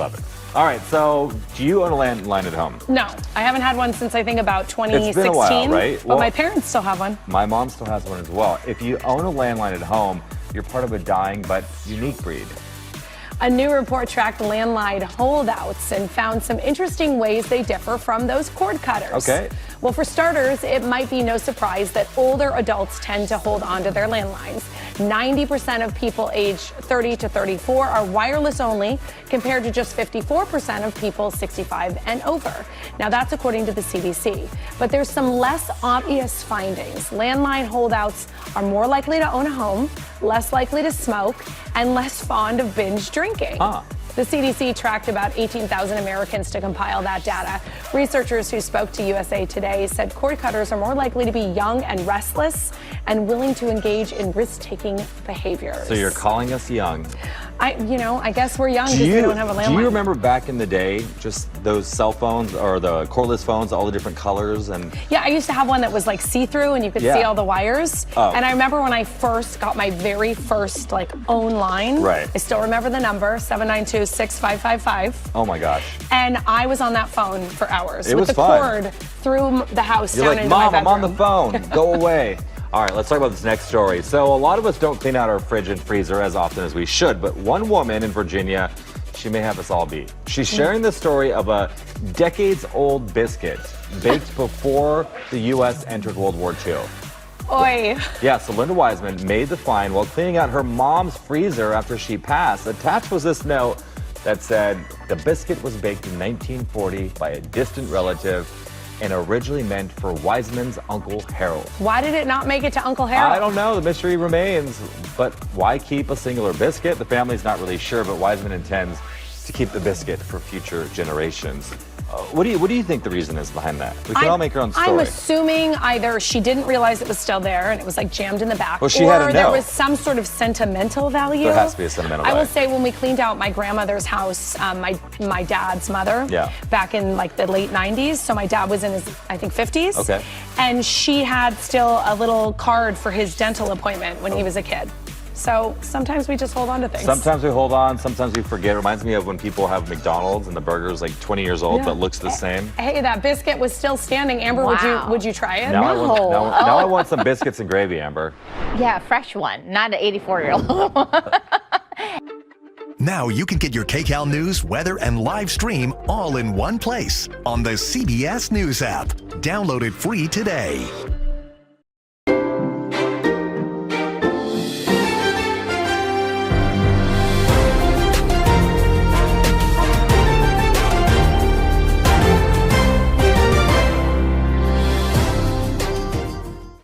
Love it. All right, so do you own a landline at home? No, I haven't had one since I think about 2016. It's been a while, right? But Well, my parents still have one. My mom still has one as well. If you own a landline at home, you're part of a dying but unique breed. A new report tracked landline holdouts and found some interesting ways they differ from those cord cutters. Okay. Well, for starters, it might be no surprise that older adults tend to hold on to their landlines. 90% of people aged 30 to 34 are wireless only, compared to just 54% of people 65 and over. Now, that's according to the CDC. But there's some less obvious findings. Landline holdouts are more likely to own a home, less likely to smoke, and less fond of binge drinking. The CDC tracked about 18,000 Americans to compile that data. Researchers who spoke to USA Today said cord cutters are more likely to be young and restless and willing to engage in risk-taking behaviors. So you're calling us young. I guess we're young because we don't have a landline. Do you remember back in the day, just those cell phones or the cordless phones, all the different colors? And yeah, I used to have one that was like see-through and you could see all the wires. Oh. And I remember when I first got my very first own line. Right. I still remember the number, 792-6555. Oh my gosh. And I was on that phone for hours It with was the fun. cord through the house You're down like, into my Mom, bedroom. I'm on the phone. Go away. All right, let's talk about this next story. So a lot of us don't clean out our fridge and freezer as often as we should, but one woman in Virginia, she may have us all beat. She's sharing the story of a decades-old biscuit baked before the U.S. entered World War II. Oy. Yeah, so Linda Wiseman made the find while cleaning out her mom's freezer after she passed. Attached was this note that said the biscuit was baked in 1940 by a distant relative and originally meant for Wiseman's Uncle Harold. Why did it not make it to Uncle Harold? I don't know. The mystery remains. But why keep a singular biscuit? The family's not really sure, but Wiseman intends to keep the biscuit for future generations. What do you think the reason is behind that? We can all make our own story. I'm assuming either she didn't realize it was still there and it was jammed in the back, Well, she or had to there know. was some sort of sentimental value. There has to be a sentimental I will value. say when we cleaned out my grandmother's house, my dad's mother, back in the late 90s, so my dad was in his, I think, 50s. Okay. And she had still a little card for his dental appointment when he was a kid. So sometimes we just hold on to things. Sometimes we hold on, sometimes we forget. It reminds me of when people have McDonald's and the burger's 20 years old but looks the same. Hey, that biscuit was still standing. Amber, would you try it? Now I want some biscuits and gravy, Amber. Yeah, a fresh one, not an 84-year-old. Now you can get your KCAL news, weather, and live stream all in one place on the CBS News app. Download it free today.